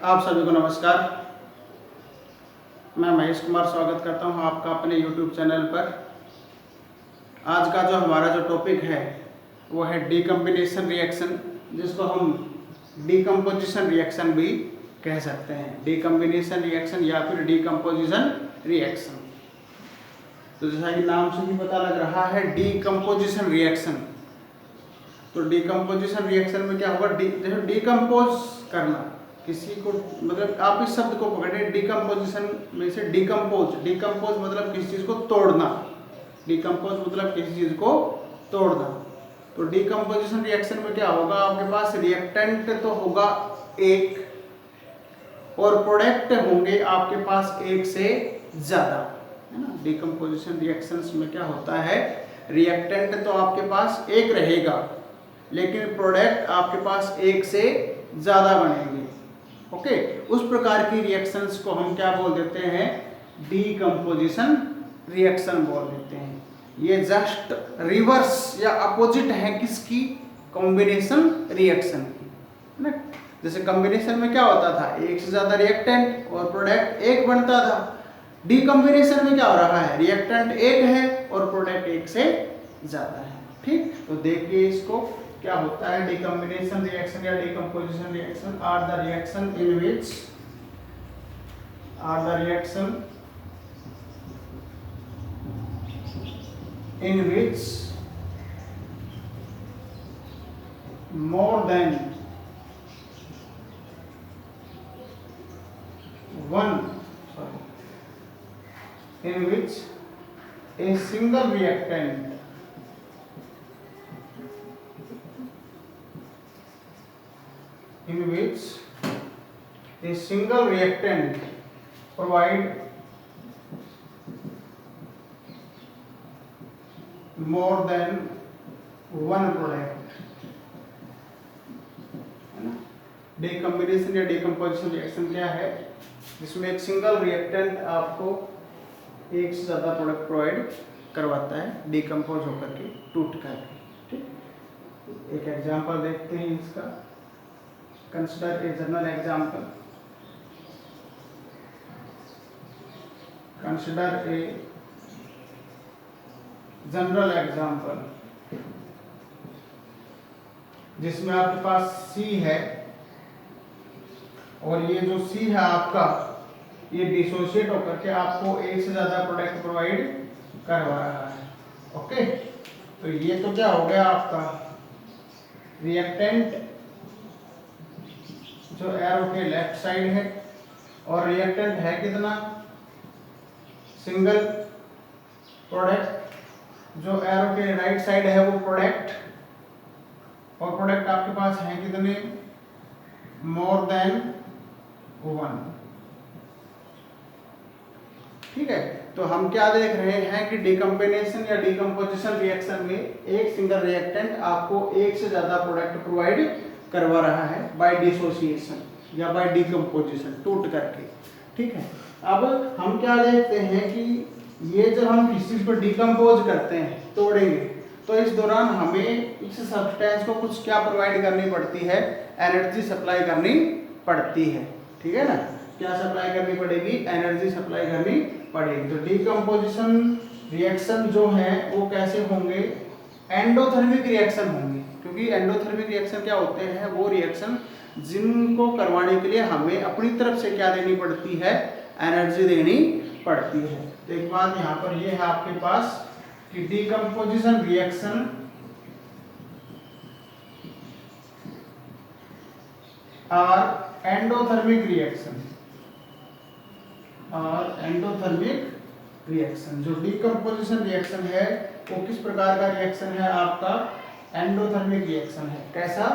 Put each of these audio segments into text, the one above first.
आप सभी को नमस्कार। मैं महेश कुमार स्वागत करता हूं आपका अपने YouTube चैनल पर। आज का जो हमारा जो टॉपिक है वो है डीकम्बिनेशन रिएक्शन, जिसको हम डीकम्पोजिशन रिएक्शन भी कह सकते हैं। डीकम्बिनेशन रिएक्शन या फिर डीकम्पोजिशन रिएक्शन। तो जैसा कि नाम से ही पता लग रहा है डीकम्पोजिशन रिएक्शन, तो डीकम्पोजिशन रिएक्शन में क्या होगा, जैसे डीकम्पोज करना किसी को, मतलब आप इस शब्द को पकड़े, डीकम्पोजिशन में से डिकम्पोज मतलब किसी चीज को तोड़ना, डिकम्पोज मतलब किसी चीज को तोड़ना। तो डीकम्पोजिशन रिएक्शन में क्या होगा, आपके पास रिएक्टेंट तो होगा एक और प्रोडक्ट होंगे आपके पास एक से ज्यादा, है ना। डीकम्पोजिशन रिएक्शंस में क्या होता है, रिएक्टेंट तो आपके पास एक रहेगा लेकिन प्रोडक्ट आपके पास एक से ज्यादा बनेंगे। ओके, उस प्रकार की रिएक्शंस को हम क्या बोल देते हैं, डीकम्पोजिशन रिएक्शन बोल देते हैं। ये जस्ट रिवर्स या अपोजिट है किसकी, कॉम्बिनेशन रिएक्शन की, है ना। जैसे कॉम्बिनेशन में क्या होता था, एक से ज्यादा रिएक्टेंट और प्रोडक्ट एक बनता था। डीकम्बिनेशन में क्या हो रहा है, रिएक्टेंट एक है और प्रोडक्ट एक से ज्यादा है। ठीक, तो देखिए इसको क्या होता है। डीकम्बिनेशन रिएक्शन या decomposition reaction are the reaction in which more than one in which a single reactant provide more than one product, है ना। डीकम्बिनेशन या डीकम्पोजिशन रिएक्शन क्या है, जिसमें एक सिंगल रिएक्टेंट आपको एक से ज़्यादा प्रोडक्ट प्रोवाइड करवाता है, डीकम्पोज होकर के, टूट करके। ठीक, एक एग्जांपल देखते हैं इसका। कंसिडर ए जनरल एग्जांपल, जिसमें आपके पास C है और ये जो C है आपका, ये डिसोशिएट होकर के आपको एक से ज्यादा प्रोडक्ट प्रोवाइड करवा रहा है। ओके, तो ये तो क्या हो गया आपका रिएक्टेंट जो एरो के लेफ्ट साइड है, और रिएक्टेंट है कितना, सिंगल। प्रोडक्ट जो एरो के राइट साइड है वो प्रोडक्ट, और प्रोडक्ट आपके पास है कितने, मोर देन वन। ठीक है, तो हम क्या देख रहे हैं कि डीकम्बिनेशन या डीकम्पोजिशन रिएक्शन में एक सिंगल रिएक्टेंट आपको एक से ज्यादा प्रोडक्ट प्रोवाइड करवा रहा है बाय डिसोसिएशन या बाय डीकम्पोजिशन, टूट करके। ठीक है, अब हम क्या देखते हैं कि ये जब हम किसी चीज को डीकम्पोज करते हैं, तोड़ेंगे, तो इस दौरान हमें इस सब्सटेंस को कुछ क्या प्रोवाइड करनी पड़ती है, एनर्जी सप्लाई करनी पड़ती है। ठीक है ना, क्या सप्लाई करनी पड़ेगी, एनर्जी सप्लाई करनी पड़ेगी। तो डीकम्पोजिशन रिएक्शन जो है वो कैसे होंगे, एंडोथर्मिक रिएक्शन होंगे, क्योंकि एंडोथर्मिक रिएक्शन क्या होते हैं, वो रिएक्शन जिनको करवाने के लिए हमें अपनी तरफ से क्या देनी पड़ती है, एनर्जी देनी पड़ती है। तो एक बात यहाँ पर ये है आपके पास कि decomposition reaction are endothermic reaction, जो डीकम्पोजिशन रिएक्शन है वो किस प्रकार का रिएक्शन है आपका, एंडोथर्मिक रिएक्शन है। कैसा,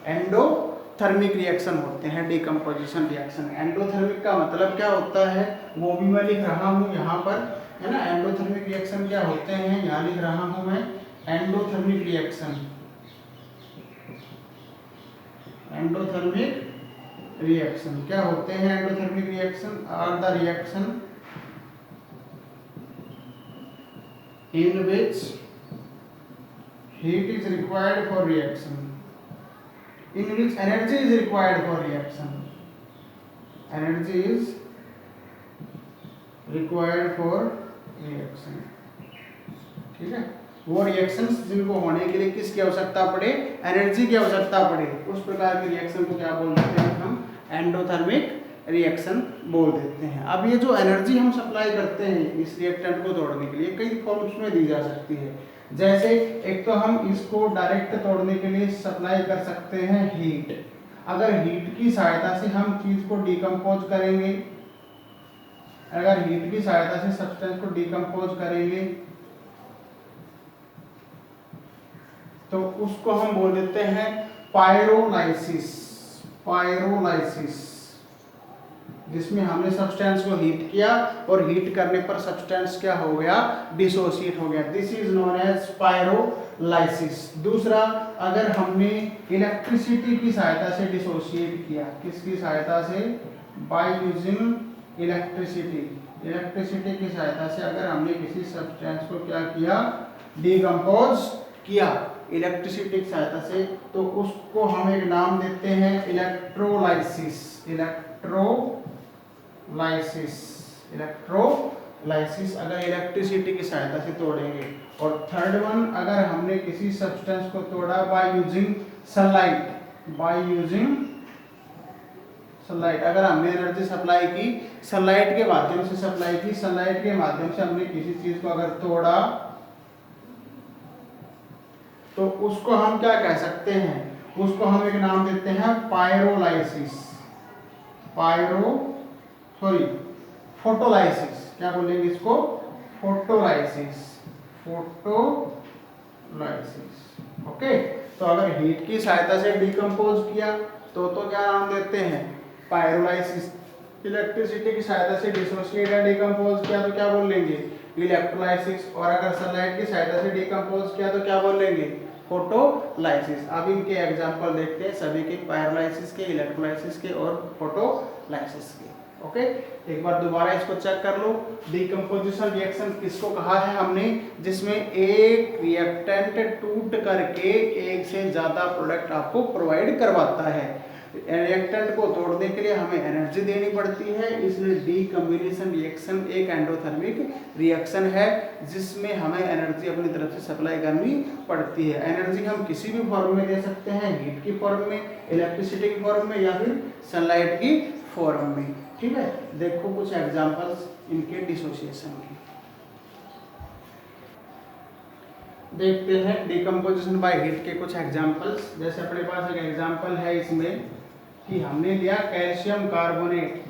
एंडोथर्मिक रिएक्शन होते हैं डीकम्पोजिशन रिएक्शन। एंडोथर्मिक का मतलब क्या होता है वो भी मैं लिख रहा हूँ यहाँ पर, है ना। एंडोथर्मिक रिएक्शन क्या होते हैं, यहाँ लिख रहा हूँ मैं। एंडोथर्मिक रिएक्शन क्या होते हैं, endothermic reaction are the reaction in which heat is required for reaction, in which energy is required for reaction, energy is required for reaction. ठीक है, वो रिएक्शंस जिनको होने के लिए किसकी आवश्यकता पड़े, एनर्जी की आवश्यकता पड़े, उस प्रकार के रिएक्शन को क्या बोल देते हैं हम, एंडोथर्मिक रिएक्शन बोल देते हैं। अब ये जो एनर्जी हम सप्लाई करते हैं इस रिएक्टेंट को तोड़ने के लिए कई फॉर्म्स में दी जा सकती है। जैसे एक तो हम इसको डायरेक्ट तोड़ने के लिए सप्लाई कर सकते हैं हीट। अगर हीट की सहायता से हम चीज को डिकम्पोज करेंगे, अगर हीट की सहायता से सब्सटेंस को डिकम्पोज करेंगे तो उसको हम बोल देते हैं पायरोलाइसिस। पायरोलाइसिस, जिसमें हमने सब्सटेंस को हीट किया और हीट करने पर सब्सटेंस क्या हो गया, डिसोसिएट हो गया। This is known as pyrolysis. दूसरा, अगर हमने इलेक्ट्रिसिटी की सहायता से डिसोसिएट किया, किसकी सहायता से, बाय यूजिंग इलेक्ट्रिसिटी। इलेक्ट्रिसिटी की सहायता से अगर हमने किसी सब्सटेंस को क्या किया, डिकम्पोज किया इलेक्ट्रिसिटी की सहायता से, तो उसको हम एक नाम देते हैं इलेक्ट्रोलाइसिस। इलेक्ट्रोलाइसिस, इलेक्ट्रोलाइसिस अगर इलेक्ट्रिसिटी की सहायता से तोड़ेंगे। और थर्ड वन, अगर हमने किसी सब्सटेंस को तोड़ा by using sunlight, by using sunlight, अगर हमने एनर्जी सप्लाई की सनलाइट के माध्यम से सप्लाई की, सनलाइट के माध्यम से हमने किसी चीज को अगर तोड़ा तो उसको हम क्या कह सकते हैं, उसको हम एक नाम देते हैं पायरोलाइसिस। फोटोलाइसिस, क्या बोलेंगे इसको, फोटोलाइसिस। Photolysis, okay. तो अगर हीट की सहायता से डिकम्पोज किया तो क्या नाम देते हैं, पायरोलाइसिस। इलेक्ट्रिसिटी की सहायता से डिसोसिएट या डिकम्पोज किया तो क्या बोलेंगे, इलेक्ट्रोलाइसिस। और अगर सनलाइट की सहायता से डिकम्पोज किया तो क्या बोलेंगे, फोटोलाइसिस। अब इनके एग्जांपल देखते हैं सभी के, पायरोलाइसिस के, इलेक्ट्रोलाइसिस के और फोटोलाइसिस के। ओके, एक बार दोबारा इसको चेक कर लो। डिकम्पोजिशन रिएक्शन किसको कहा है हमने, जिसमें एक रिएक्टेंट टूट करके एक से ज्यादा प्रोडक्ट आपको प्रोवाइड करवाता है। रिएक्टेंट को तोड़ने के लिए हमें एनर्जी देनी पड़ती है, इसलिए डीकम्बिनेशन रिएक्शन एक एंडोथर्मिक रिएक्शन है जिसमें हमें एनर्जी अपनी तरफ से सप्लाई करनी पड़ती है। एनर्जी हम किसी भी फॉर्म में दे सकते हैं, हीट की फॉर्म में, इलेक्ट्रिसिटी की फॉर्म में या फिर सनलाइट की फॉर्म में। ठीक है, देखो कुछ एग्जांपल्स इनके डिसोसिएशन के देखते हैं। डिकम्पोजिशन बाय हीट के कुछ एग्जांपल्स, जैसे अपने पास एक एग्जांपल है इसमें कि हमने लिया कैल्शियम कार्बोनेट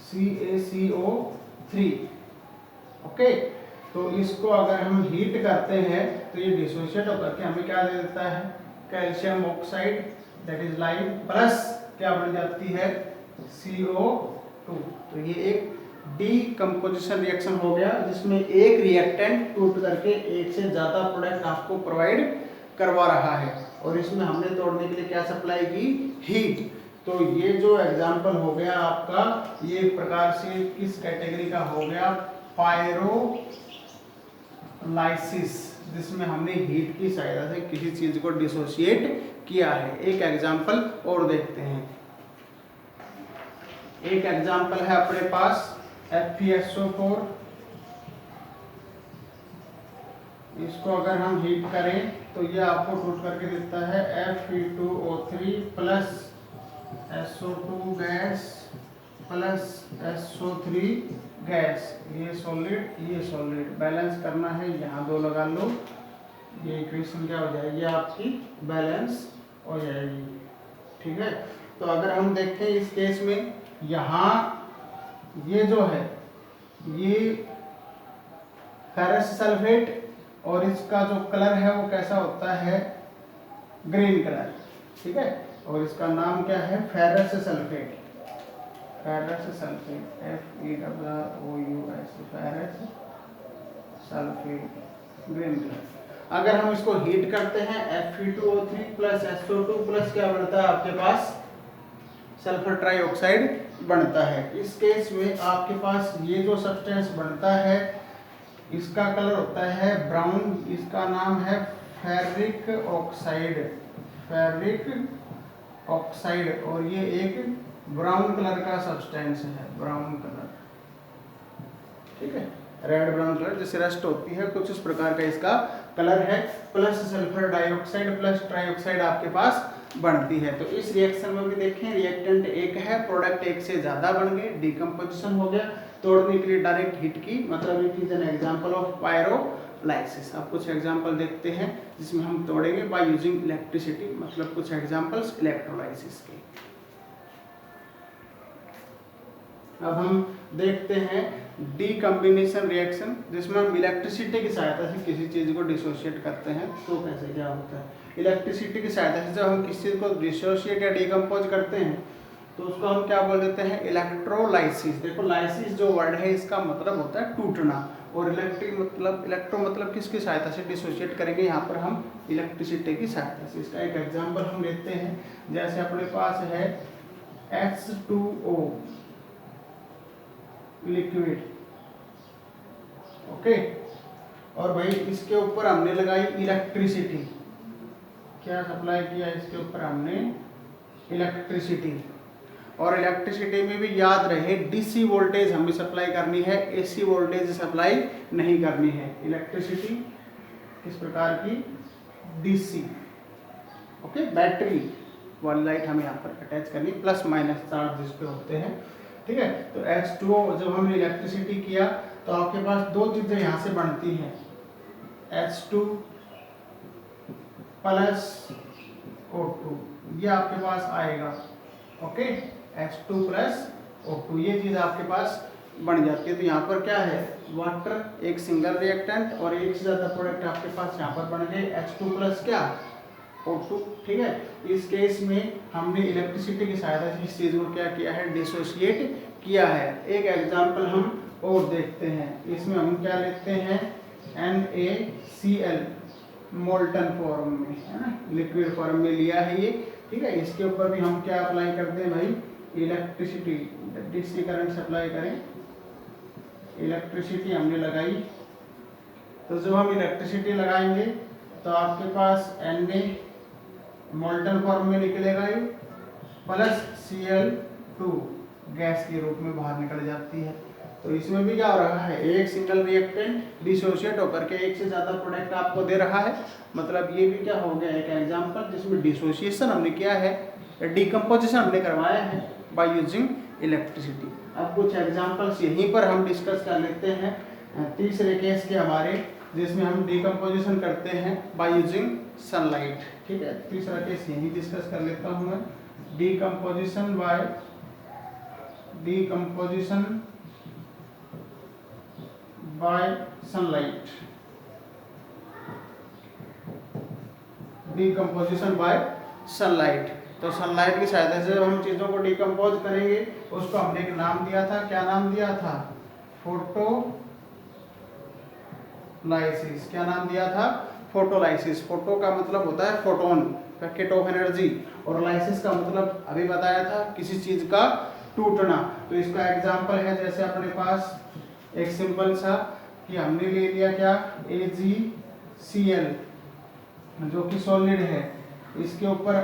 CaCO3। ओके, तो इसको अगर हम हीट करते हैं तो ये डिसोसिएट होकर के हमें क्या दे देता है, calcium oxide that is lime, plus क्या बन जाती है, CO2। तो ये एक डीकम्पोजिशन रिएक्शन हो गया जिसमें एक रिएक्टेंट टूट करके एक से ज्यादा प्रोडक्ट आपको प्रोवाइड करवा रहा है और इसमें हमने तोड़ने के लिए क्या सप्लाई की, हीट। तो ये जो एग्जांपल हो गया आपका, ये एक प्रकार से किस कैटेगरी का हो गया, पायरोलाइसिस, जिसमें हमने हीट की सहायता से किसी चीज को डिसोसिएट किया है। एक एग्जांपल और देखते हैं। एक एग्जांपल है अपने पास FeSO4। इसको अगर हम हीट करें तो ये आपको टूट करके देता है Fe2O3 plus SO2 gas plus SO3 gas. ये सॉलिड बैलेंस करना है, यहाँ दो लगा लो, ये इक्वेशन क्या हो जाएगी आपकी, बैलेंस हो जाएगी। ठीक है, तो अगर हम देखें इस केस में, यहाँ ये जो है ये फेरस सल्फेट और इसका जो कलर है वो कैसा होता है, ग्रीन कलर। ठीक है, और इसका नाम क्या है, ferrous sulphate. Ferrous sulphate FeRROUS, ferrous sulphate green colour. अगर हम इसको हीट करते हैं Fe2O3 प्लस SO2 प्लस क्या बनता है आपके पास, सल्फर ट्राइऑक्साइड बनता है। इस केस में आपके पास ये जो सब्सटेंस बनता है इसका कलर होता है ब्राउन, इसका नाम है फेरिक ऑक्साइड, फेरिक ऑक्साइड, और ये एक ब्राउन कलर का सब्सटेंस है, ब्राउन कलर, ठीक है, रेड ब्राउन कलर जैसे रस्ट होती है कुछ इस प्रकार का इसका कलर है। Plus sulphur dioxide plus trioxide आपके पास बनती है। तो इस रिएक्शन में भी देखें रिएक्टेंट एक है, प्रोडक्ट एक से ज्यादा बन गए, डिकम्पोजिशन हो गया, तोड़ने के लिए डायरेक्ट हीट की, मतलब it is an example of pyrolysis. अब कुछ एग्जांपल देखते हैं जिसमें हम तोड़ेंगे बाय यूजिंग इलेक्ट्रिसिटी, मतलब कुछ एग्जांपल्स इलेक्ट्रोलाइसिस के। अब हम देखते हैं डीकम्बिनेशन रिएक्शन, जिसमें हम इलेक्ट्रिसिटी की सहायता से किसी चीज को डिसोशिएट करते हैं। तो कैसे क्या होता है, इलेक्ट्रिसिटी की सहायता से जब हम किसी चीज को डिसोशिएट या डिकम्पोज करते हैं तो उसको हम क्या बोल देते हैं, इलेक्ट्रोलाइसिस। देखो लाइसिस जो वर्ड है इसका मतलब होता है टूटना, और इलेक्ट्रो मतलब किसकी सहायता से डिसोशिएट करेंगे, यहाँ पर हम इलेक्ट्रिसिटी की सहायता से। इसका एक एग्जाम्पल हम लेते हैं, जैसे अपने पास है H2O लिक्विड, ओके, और भाई इसके ऊपर हमने लगाई इलेक्ट्रिसिटी, क्या सप्लाई किया इसके ऊपर हमने इलेक्ट्रिसिटी, और इलेक्ट्रिसिटी में भी याद रहे डीसी वोल्टेज हमें सप्लाई करनी है, एसी वोल्टेज सप्लाई नहीं करनी है। इलेक्ट्रिसिटी किस प्रकार की, डीसी, ओके, बैटरी वाली लाइट हमें यहाँ पर अटैच करनी, प्लस माइनस चार्ज जिस पे होते हैं, ठीक है। तो H2O जब हमने इलेक्ट्रिसिटी किया तो आपके पास दो चीजें यहाँ से बनती हैं, H2 प्लस O2, ये आपके पास आएगा, ओके, H2 प्लस O2, ये चीज आपके पास बन जाती है। तो यहाँ पर क्या है, वाटर, एक सिंगल रिएक्टेंट और एक से ज्यादा प्रोडक्ट आपके पास यहाँ पर बन गए, H2 प्लस क्या, O2, ठीक है। इस केस में हमने इलेक्ट्रिसिटी की सहायता से इस चीज को क्या किया है, डिसोशिएट किया है। एक एग्जांपल हम और देखते हैं, इसमें हम क्या लेते हैं, NaCl मोल्टन फॉर्म में, है ना, लिक्विड फॉर्म में लिया है ये, ठीक है। इसके ऊपर भी हम क्या अप्लाई करते हैं भाई, इलेक्ट्रिसिटी, डीसी करंट सप्लाई करें, इलेक्ट्रिसिटी हमने लगाई। तो जब हम इलेक्ट्रिसिटी लगाएंगे तो आपके पास Na मोल्टन फॉर्म में निकलेगा ये, प्लस Cl2 गैस के रूप में बाहर निकल जाती है। तो इसमें भी क्या हो रहा है, एक सिंगल रिएक्टेंट डिसोशिएट होकर के एक से ज्यादा प्रोडक्ट आपको दे रहा है, मतलब ये भी क्या हो गया, एक एग्जांपल जिसमें डिसोशिएशन हमने किया है, डिकम्पोजिशन हमने करवाया है बाय यूजिंग इलेक्ट्रिसिटी। अब कुछ एग्जांपल्स यहीं पर हम डिस्कस कर लेते हैं, तीसरे केस के हमारे, जिसमें हम डिकम्पोजिशन करते हैं बाय यूजिंग सनलाइट, ठीक है। तीसरा केस यही डिस्कस कर लेता हूं मैं, decomposition bye sunlight, decomposition bye sunlight. तो सनलाइट की सहायता से जब हम चीजों को डिकम्पोज करेंगे, उसको हमने एक नाम दिया था, क्या नाम दिया था, फोटोलाइसिस। क्या नाम दिया था, फोटोलाइसिस। फोटो का मतलब होता है फोटोन, पैकेट ऑफ एनर्जी, और लाइसिस का मतलब अभी बताया था किसी चीज का टूटना। तो इसका एग्जांपल है, जैसे अपने पास एक सिंपल सा कि हमने ले लिया क्या, AgCl जो कि सॉलिड है, इसके ऊपर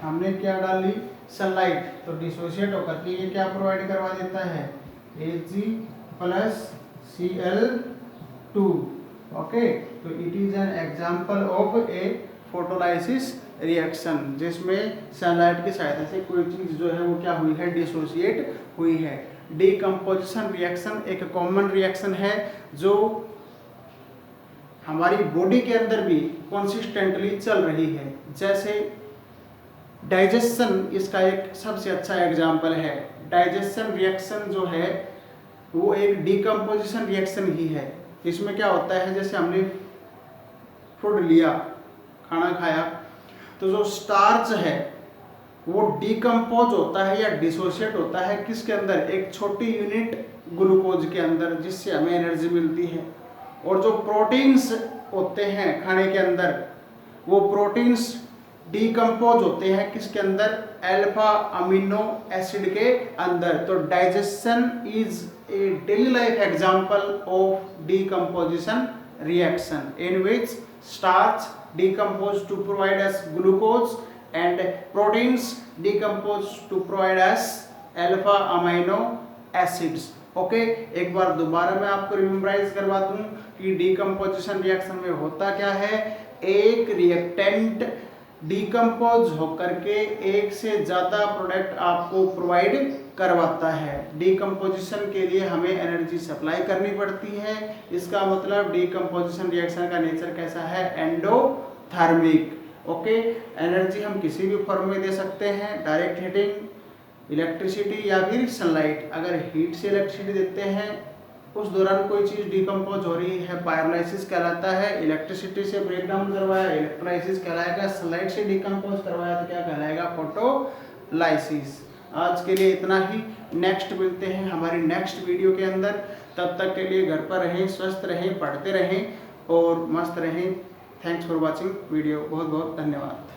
हमने क्या डाल ली, सनलाइट, तो डिसोशिएट होकर के ये क्या प्रोवाइड करवा देता है, Ag प्लस Cl2, ओके। तो it is an example of A photolysis reaction, जिसमें सनलाइट की सहायता से कोई चीज जो है वो क्या हुई है, डिसोशिएट हुई है। डिकम्पोजिशन रिएक्शन एक कॉमन रिएक्शन है जो हमारी बॉडी के अंदर भी कंसिस्टेंटली चल रही है, जैसे डाइजेशन इसका एक सबसे अच्छा एग्जाम्पल है। डाइजेशन रिएक्शन जो है वो एक डिकम्पोजिशन रिएक्शन ही है। इसमें क्या होता है, जैसे हमने फूड लिया, खाना खाया, तो जो स्टार्च है वो डिकम्पोज होता है या डिसोशिएट होता है किसके अंदर, एक छोटी यूनिट ग्लूकोज के अंदर, जिससे हमें एनर्जी मिलती है। और जो प्रोटीन्स होते हैं खाने के अंदर, वो प्रोटीन्स डिकम्पोज होते हैं किसके अंदर, अल्फा अमीनो एसिड के अंदर। तो digestion is a daily life example of decomposition reaction in which starch decompose to provide us glucose and proteins decompose to provide us alpha amino acids. Okay, एक बार दोबारा मैं आपको रिमेम्बराइज करवा दूं कि डीकम्पोजिशन रिएक्शन में होता क्या है। एक रिएक्टेंट डीकम्पोज होकर के एक से ज्यादा प्रोडक्ट आपको प्रोवाइड करवाता है। डीकम्पोजिशन के लिए हमें एनर्जी सप्लाई करनी पड़ती है। इसका मतलब डीकम्पोजिशन रिएक्शन का नेचर कैसा है, एंडोथर्मिक। ओके, एनर्जी हम किसी भी फॉर्म में दे सकते हैं, डायरेक्ट हीटिंग, इलेक्ट्रिसिटी या फिर सनलाइट। अगर हीट से इलेक्ट्रिसिटी देते हैं, उस दौरान कोई चीज डिकम्पोज हो रही है, पायरोलाइसिस कहलाता है। इलेक्ट्रिसिटी से ब्रेकडाउन करवाया, इलेक्ट्रोलाइसिस कहलाएगा। सनलाइट से डिकम्पोज करवाया तो क्या कहलाएगा, फोटोलाइसिस। आज के लिए इतना ही, नेक्स्ट मिलते हैं हमारी नेक्स्ट वीडियो के अंदर। तब तक के लिए घर पर रहें, स्वस्थ रहें, पढ़ते रहें और मस्त रहें। थैंक्स फॉर वॉचिंग वीडियो, बहुत बहुत धन्यवाद।